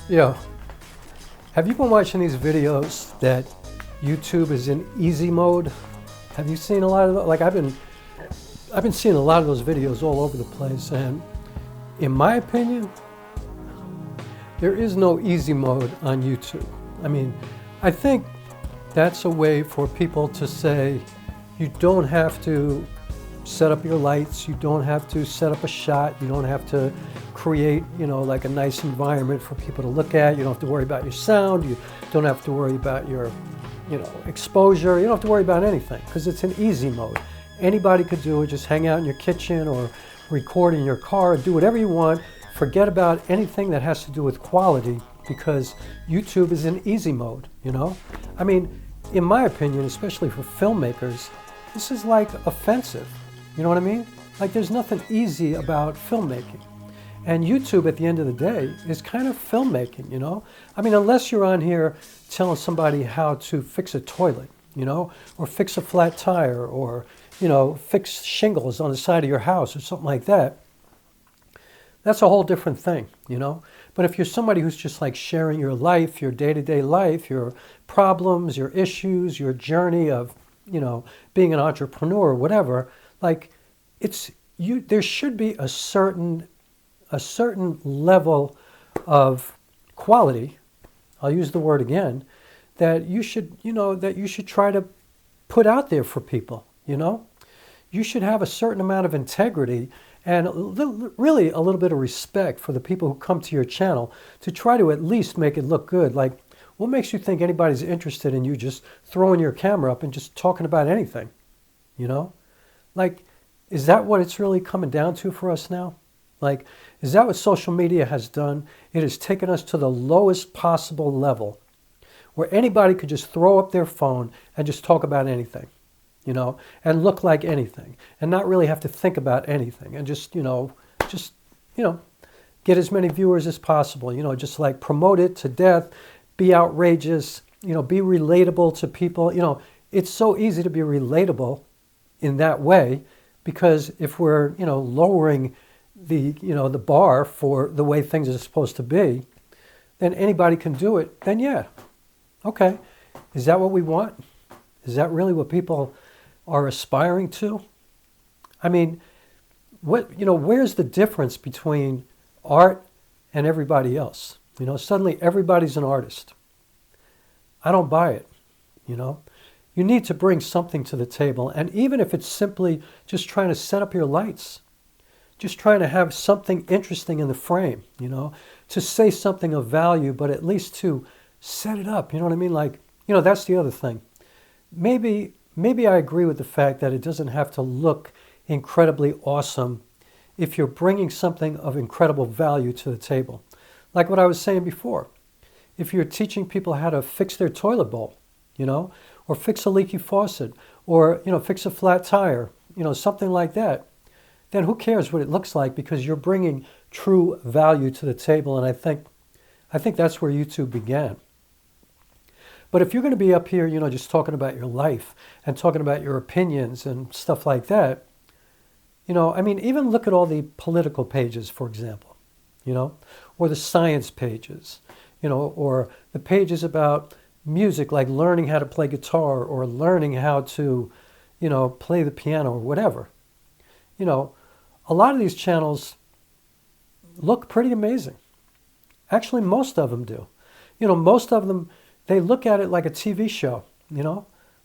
Yeah. Have you been watching these videos that YouTube is in easy mode? Have you seen a lot of those? Like I've been seeing a lot of those videos all over the place, and in my opinion, there is no easy mode on YouTube. I mean, I think that's a way for people to say you don't have to set up your lights, you don't have to set up a shot, you don't have to create, like a nice environment for people to look at, you don't have to worry about your sound, you don't have to worry about your, exposure, you don't have to worry about anything because it's an easy mode. Anybody could do it, just hang out in your kitchen or record in your car, do whatever you want, forget about anything that has to do with quality because YouTube is in easy mode, I mean, in my opinion, especially for filmmakers, this is like offensive, you know what I mean? Like there's nothing easy about filmmaking. And YouTube at the end of the day is kind of filmmaking, I mean, unless you're on here telling somebody how to fix a toilet, or fix a flat tire, or, fix shingles on the side of your house or something like that. That's a whole different thing, But if you're somebody who's just like sharing your life, your day-to-day life, your problems, your issues, your journey of, being an entrepreneur or whatever, like there should be a certain level of quality, I'll use the word again, that you should try to put out there for people, You should have a certain amount of integrity and really a little bit of respect for the people who come to your channel to try to at least make it look good. Like, what makes you think anybody's interested in you just throwing your camera up and just talking about anything, Like, is that what it's really coming down to for us now? Like, is that what social media has done? It has taken us to the lowest possible level where anybody could just throw up their phone and just talk about anything, and look like anything and not really have to think about anything and just get as many viewers as possible, just like promote it to death, be outrageous, be relatable to people. It's so easy to be relatable in that way because if we're, lowering the bar for the way things are supposed to be, then anybody can do it, then yeah. Okay. Is that what we want? Is that really what people are aspiring to? I mean, where's the difference between art and everybody else? Suddenly everybody's an artist. I don't buy it, You need to bring something to the table, and even if it's simply just trying to set up your lights, just trying to have something interesting in the frame, to say something of value, but at least to set it up, you know what I mean? Like, that's the other thing. Maybe I agree with the fact that it doesn't have to look incredibly awesome if you're bringing something of incredible value to the table. Like what I was saying before, if you're teaching people how to fix their toilet bowl, or fix a leaky faucet, or, fix a flat tire, something like that, then who cares what it looks like because you're bringing true value to the table. And I think that's where YouTube began. But if you're going to be up here, just talking about your life and talking about your opinions and stuff like that, I mean, even look at all the political pages, for example, or the science pages, or the pages about music, like learning how to play guitar or learning how to, play the piano or whatever. A lot of these channels look pretty amazing. Actually, most of them do. Most of them, they look at it like a TV show,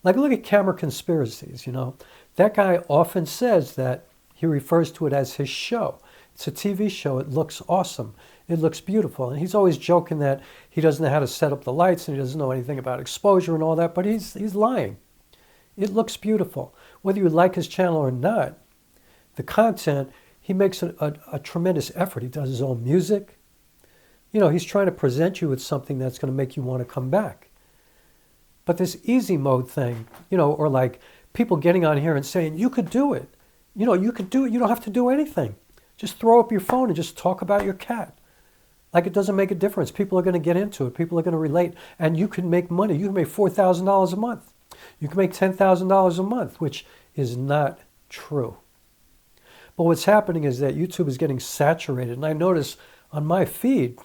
Like look at Camera Conspiracies, That guy often says that he refers to it as his show. It's a TV show. It looks awesome. It looks beautiful. And he's always joking that he doesn't know how to set up the lights and he doesn't know anything about exposure and all that, but he's lying. It looks beautiful. Whether you like his channel or not, the content, he makes a tremendous effort. He does his own music. He's trying to present you with something that's going to make you want to come back. But this easy mode thing, or like people getting on here and saying, you could do it. You could do it. You don't have to do anything. Just throw up your phone and just talk about your cat. Like it doesn't make a difference. People are going to get into it. People are going to relate. And you can make money. You can make $4,000 a month. You can make $10,000 a month, which is not true. But what's happening is that YouTube is getting saturated. And I notice on my feed,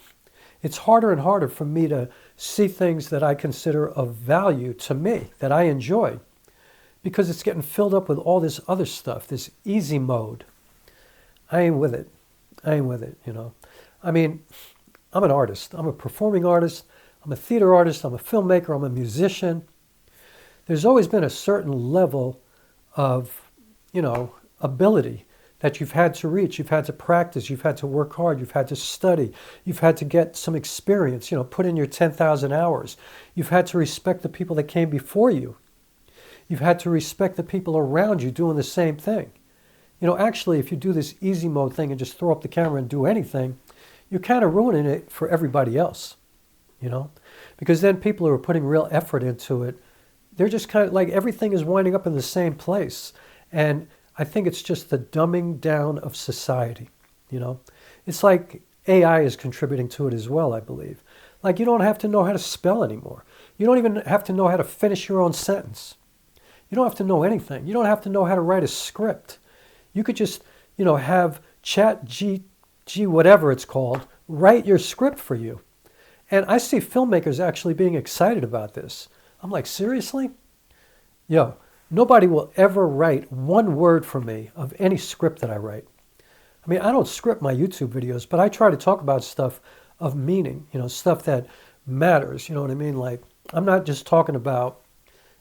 It's harder and harder for me to see things that I consider of value to me, that I enjoy, because it's getting filled up with all this other stuff, this easy mode. I ain't with it. I ain't with it, you know. I mean, I'm an artist. I'm a performing artist. I'm a theater artist. I'm a filmmaker. I'm a musician. There's always been a certain level of, you know, ability that you've had to reach. You've had to practice. You've had to work hard. You've had to study. You've had to get some experience, you know, put in your 10,000 hours. You've had to respect the people that came before you. You've had to respect the people around you doing the same thing. You know, actually, if you do this easy mode thing and just throw up the camera and do anything, you're kind of ruining it for everybody else, you know? Because then people who are putting real effort into it, they're just kind of like everything is winding up in the same place. And I think it's just the dumbing down of society, you know? It's like AI is contributing to it as well, I believe. Like you don't have to know how to spell anymore. You don't even have to know how to finish your own sentence. You don't have to know anything. You don't have to know how to write a script. You could just, you know, have ChatGPT, whatever it's called, write your script for you. And I see filmmakers actually being excited about this. I'm like, seriously? Yo, nobody will ever write one word for me of any script that I write. I mean, I don't script my YouTube videos, but I try to talk about stuff of meaning, you know, stuff that matters, you know what I mean? Like, I'm not just talking about,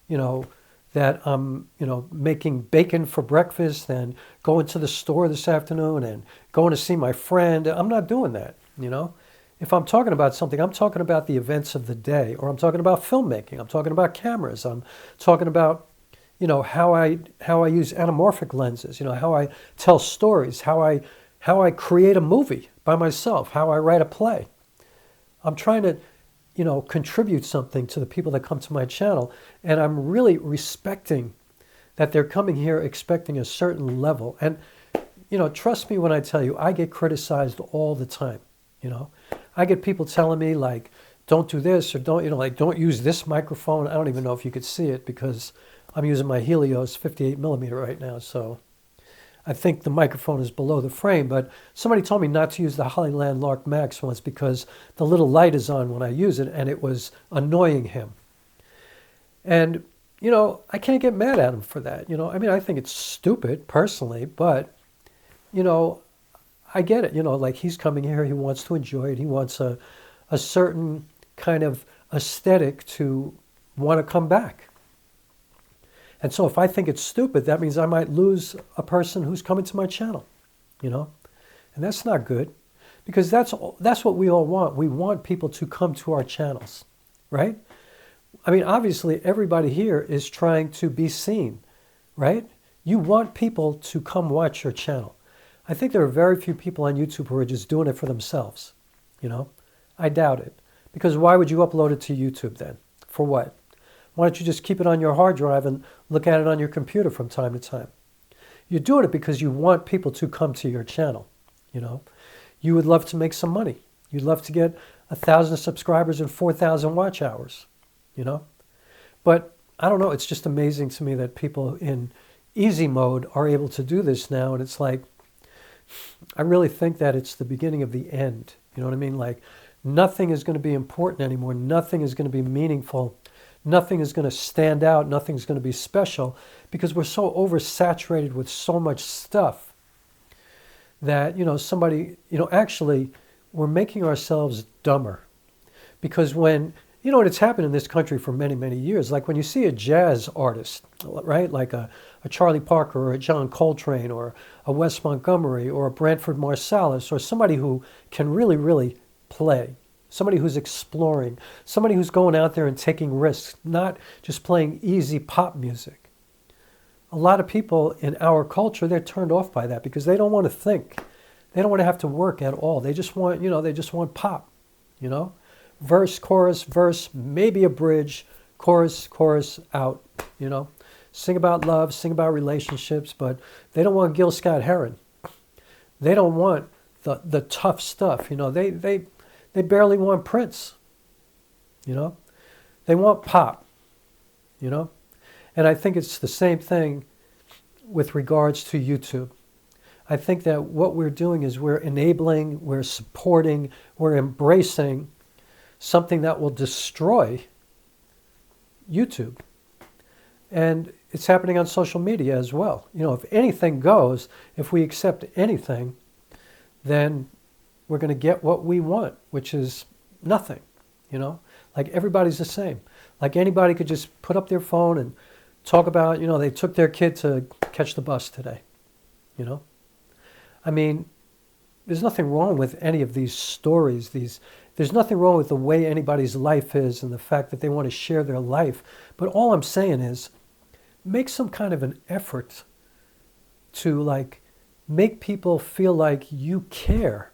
you know, that I'm, you know, making bacon for breakfast and going to the store this afternoon and going to see my friend. I'm not doing that, you know? If I'm talking about something, I'm talking about the events of the day, or I'm talking about filmmaking, I'm talking about cameras, I'm talking about, you know, how I use anamorphic lenses, you know, how I tell stories, how I create a movie by myself, how I write a play. I'm trying to, you know, contribute something to the people that come to my channel, and I'm really respecting that they're coming here expecting a certain level. And, you know, trust me when I tell you, I get criticized all the time, you know. I get people telling me, like, don't do this, or don't, you know, like, don't use this microphone. I don't even know if you could see it because I'm using my Helios 58mm right now, so I think the microphone is below the frame. But somebody told me not to use the Hollyland Lark Max once because the little light is on when I use it, and it was annoying him. And, you know, I can't get mad at him for that. You know, I mean, I think it's stupid personally, but, you know, I get it. You know, like, he's coming here, he wants to enjoy it. He wants a certain kind of aesthetic to want to come back. And so if I think it's stupid, that means I might lose a person who's coming to my channel, you know? And that's not good, because that's what we all want. We want people to come to our channels, right? I mean, obviously, everybody here is trying to be seen, right? You want people to come watch your channel. I think there are very few people on YouTube who are just doing it for themselves, you know? I doubt it. Because why would you upload it to YouTube then? For what? Why don't you just keep it on your hard drive and look at it on your computer from time to time? You're doing it because you want people to come to your channel, you know? You would love to make some money. You'd love to get 1,000 subscribers and 4,000 watch hours, you know? But I don't know, it's just amazing to me that people in easy mode are able to do this now, and it's like, I really think that it's the beginning of the end, you know what I mean? Like, nothing is going to be important anymore. Nothing is going to be meaningful. Nothing is going to stand out. Nothing's going to be special, because we're so oversaturated with so much stuff that, you know, somebody, you know, actually we're making ourselves dumber. Because when, you know, and it's happened in this country for many, many years, like when you see a jazz artist, right, like a Charlie Parker or a John Coltrane or a Wes Montgomery or a Branford Marsalis, or somebody who can really, really play, somebody who's exploring, somebody who's going out there and taking risks, not just playing easy pop music. A lot of people in our culture, they're turned off by that because they don't want to think. They don't want to have to work at all. They just want, you know, they just want pop, you know? Verse, verse, maybe a bridge, chorus, out, you know? Sing about love, sing about relationships, but they don't want Gil Scott-Heron. They don't want the tough stuff, you know? They barely want Prince, you know? They want pop, you know? And I think it's the same thing with regards to YouTube. I think that what we're doing is we're enabling, we're supporting, we're embracing something that will destroy YouTube. And it's happening on social media as well. You know, if anything goes, if we accept anything, then we're going to get what we want, which is nothing, you know? Like everybody's the same. Like anybody could just put up their phone and talk about, you know, they took their kid to catch the bus today, you know? I mean, there's nothing wrong with any of these stories. There's nothing wrong with the way anybody's life is and the fact that they want to share their life. But all I'm saying is, make some kind of an effort to like make people feel like you care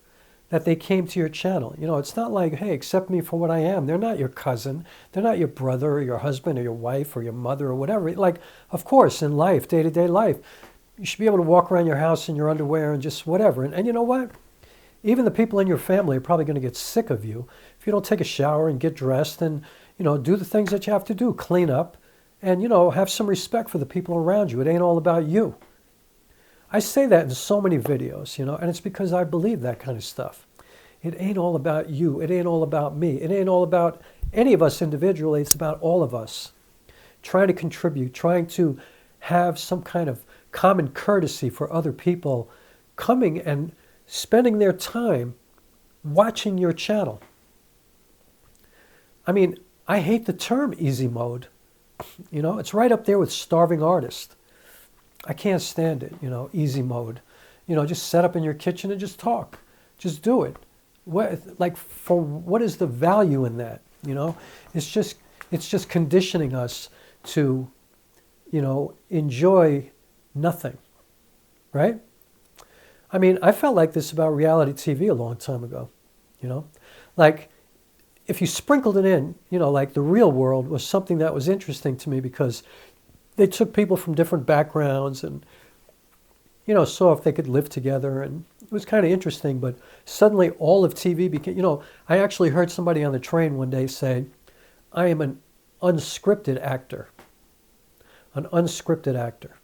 that they came to your channel. You know, it's not like, hey, accept me for what I am. They're not your cousin. They're not your brother or your husband or your wife or your mother or whatever. Like, of course, in life, day-to-day life, you should be able to walk around your house in your underwear and just whatever. And you know what? Even the people in your family are probably going to get sick of you if you don't take a shower and get dressed and, you know, do the things that you have to do, clean up, and, you know, have some respect for the people around you. It ain't all about you. I say that in so many videos, you know, and it's because I believe that kind of stuff. It ain't all about you. It ain't all about me. It ain't all about any of us individually. It's about all of us trying to contribute, trying to have some kind of common courtesy for other people coming and spending their time watching your channel. I mean, I hate the term easy mode. You know, it's right up there with starving artist. I can't stand it, you know, easy mode. You know, just set up in your kitchen and just talk. Just do it. What, like, for what is the value in that? You know, it's just conditioning us to, you know, enjoy nothing, right? I mean, I felt like this about reality TV a long time ago, you know? Like, if you sprinkled it in, you know, like the real world was something that was interesting to me because they took people from different backgrounds and, you know, saw if they could live together. And it was kind of interesting, but suddenly all of TV became, you know, I actually heard somebody on the train one day say, I am an unscripted actor. An unscripted actor.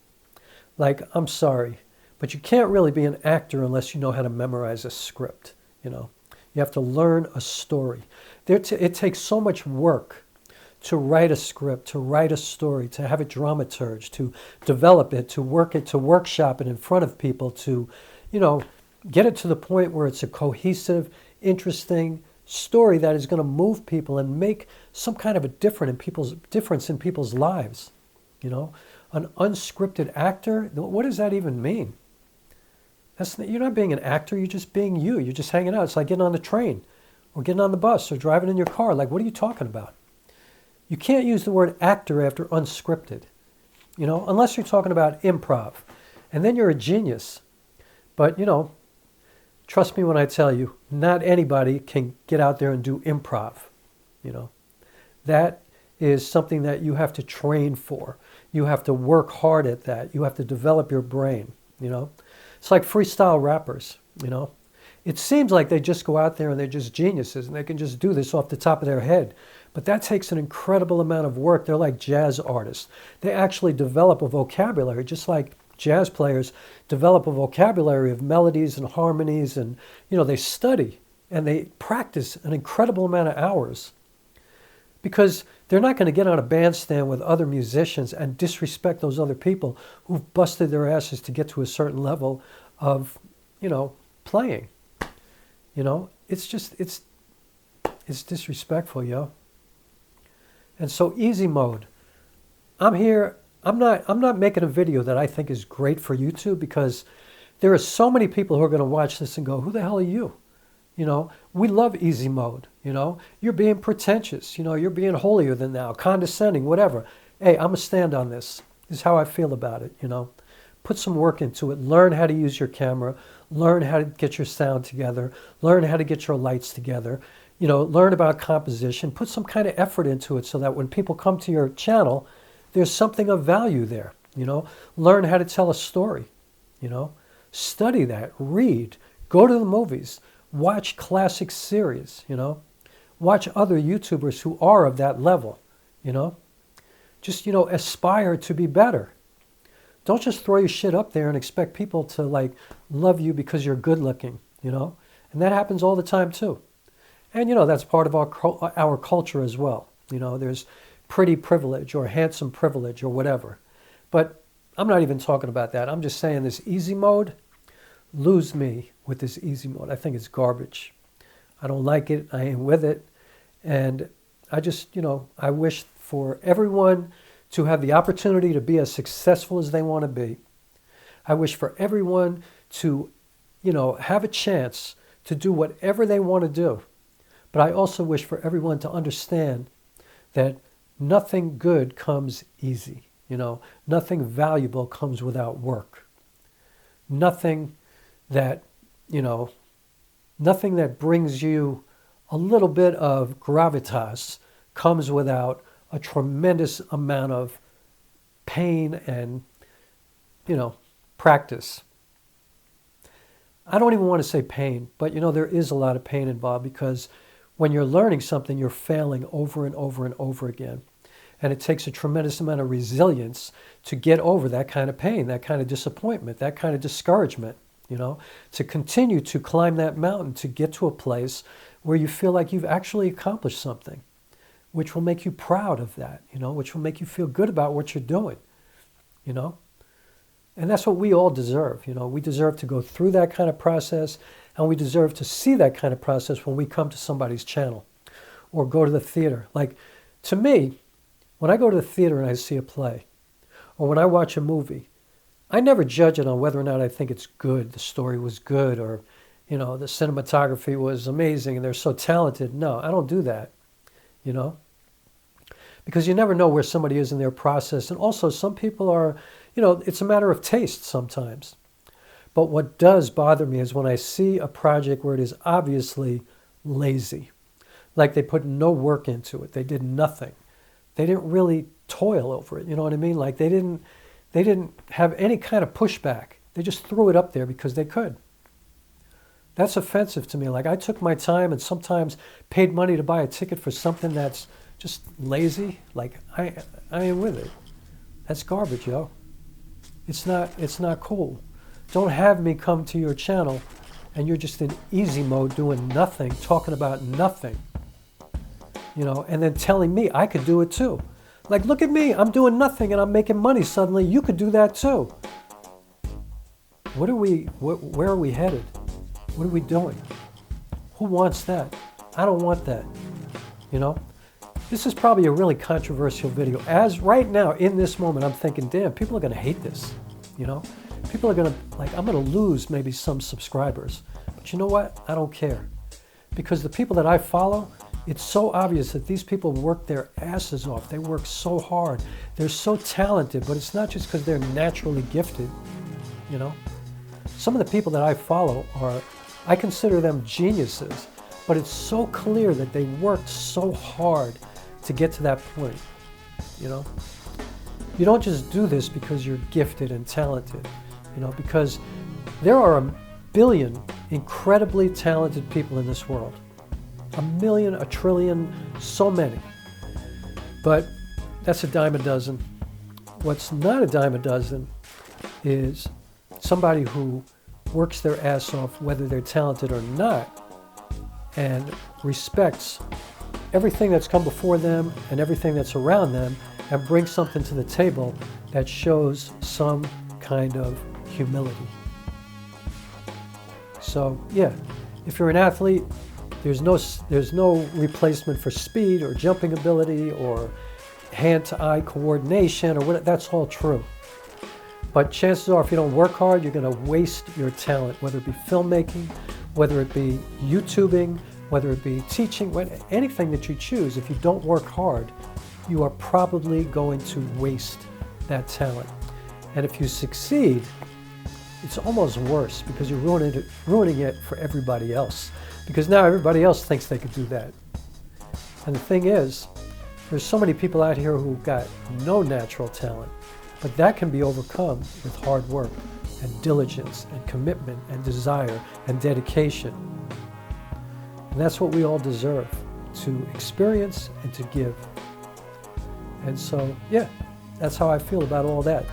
Like, I'm sorry, but you can't really be an actor unless you know how to memorize a script, you know. You have to learn a story. It takes so much work to write a script, to write a story, to have it dramaturged, to develop it, to workshop it in front of people, to, you know, get it to the point where it's a cohesive, interesting story that is going to move people and make some kind of a difference in people's lives, you know. An unscripted actor, what does that even mean? You're not being an actor, you're just being you. You're just hanging out. It's like getting on the train or getting on the bus or driving in your car. Like, what are you talking about? You can't use the word actor after unscripted, you know, unless you're talking about improv. And then you're a genius. But, you know, trust me when I tell you, not anybody can get out there and do improv, you know. That is something that you have to train for. You have to work hard at that. You have to develop your brain, you know. It's like freestyle rappers, you know. It seems like they just go out there and they're just geniuses and they can just do this off the top of their head. But that takes an incredible amount of work. They're like jazz artists. They actually develop a vocabulary, just like jazz players develop a vocabulary of melodies and harmonies. And, you know, they study and they practice an incredible amount of hours. Because they're not going to get on a bandstand with other musicians and disrespect those other people who've busted their asses to get to a certain level of, you know, playing. You know, it's just, it's disrespectful, yo. And so easy mode. I'm here, I'm not making a video that I think is great for YouTube because there are so many people who are going to watch this and go, who the hell are you? You know, we love easy mode, you know. You're being pretentious, you know, you're being holier than thou, condescending, whatever. Hey, I'm going to stand on this. This is how I feel about it, you know. Put some work into it. Learn how to use your camera. Learn how to get your sound together. Learn how to get your lights together. You know, learn about composition. Put some kind of effort into it so that when people come to your channel, there's something of value there, you know. Learn how to tell a story, you know. Study that. Read. Go to the movies. Watch classic series, you know. Watch other YouTubers who are of that level, you know. Just, you know, aspire to be better. Don't just throw your shit up there and expect people to like love you because you're good looking, you know? And that happens all the time too. And you know, that's part of our culture as well. You know, there's pretty privilege or handsome privilege or whatever. But I'm not even talking about that. I'm just saying this easy mode, lose me with this easy mode. I think it's garbage. I don't like it. I ain't with it. And I just, you know, I wish for everyone to have the opportunity to be as successful as they want to be. I wish for everyone to, you know, have a chance to do whatever they want to do. But I also wish for everyone to understand that nothing good comes easy. You know, nothing valuable comes without work. Nothing that, you know, nothing that brings you a little bit of gravitas comes without a tremendous amount of pain and, you know, practice. I don't even want to say pain, but, you know, there is a lot of pain involved because when you're learning something, you're failing over and over and over again. And it takes a tremendous amount of resilience to get over that kind of pain, that kind of disappointment, that kind of discouragement, you know, to continue to climb that mountain, to get to a place where you feel like you've actually accomplished something, which will make you proud of that, you know, which will make you feel good about what you're doing, you know. And that's what we all deserve, you know. We deserve to go through that kind of process, and we deserve to see that kind of process when we come to somebody's channel or go to the theater. Like, to me, when I go to the theater and I see a play, or when I watch a movie, I never judge it on whether or not I think it's good, the story was good, or, you know, the cinematography was amazing and they're so talented. No, I don't do that, you know, because you never know where somebody is in their process. And also some people are, you know, it's a matter of taste sometimes. But what does bother me is when I see a project where it is obviously lazy, like they put no work into it, they did nothing. They didn't really toil over it, you know what I mean? Like they didn't have any kind of pushback. They just threw it up there because they could. That's offensive to me. Like, I took my time and sometimes paid money to buy a ticket for something that's just lazy. Like, I ain't with it. That's garbage, yo. It's not cool. Don't have me come to your channel and you're just in easy mode doing nothing, talking about nothing. You know, and then telling me I could do it too. Like, look at me, I'm doing nothing and I'm making money suddenly. You could do that too. Where are we headed? What are we doing? Who wants that? I don't want that. You know, this is probably a really controversial video. As right now, in this moment, I'm thinking, damn, people are going to hate this. You know, people are going to, like, I'm going to lose maybe some subscribers. But you know what? I don't care. Because the people that I follow, it's so obvious that these people work their asses off. They work so hard. They're so talented, but it's not just because they're naturally gifted, you know. Some of the people that I follow I consider them geniuses, but it's so clear that they worked so hard to get to that point, you know. You don't just do this because you're gifted and talented, you know, because there are a billion incredibly talented people in this world. A million, a trillion, so many. But that's a dime a dozen. What's not a dime a dozen is somebody who works their ass off, whether they're talented or not, and respects everything that's come before them and everything that's around them, and brings something to the table that shows some kind of humility. So yeah, if you're an athlete, there's no replacement for speed or jumping ability or hand-to-eye coordination or what. That's all true. But chances are, if you don't work hard, you're going to waste your talent, whether it be filmmaking, whether it be YouTubing, whether it be teaching, anything that you choose. If you don't work hard, you are probably going to waste that talent. And if you succeed, it's almost worse because you're ruining it for everybody else. Because now everybody else thinks they could do that. And the thing is, there's so many people out here who've got no natural talent, but that can be overcome with hard work and diligence and commitment and desire and dedication. And that's what we all deserve, to experience and to give. And so, yeah, that's how I feel about all that.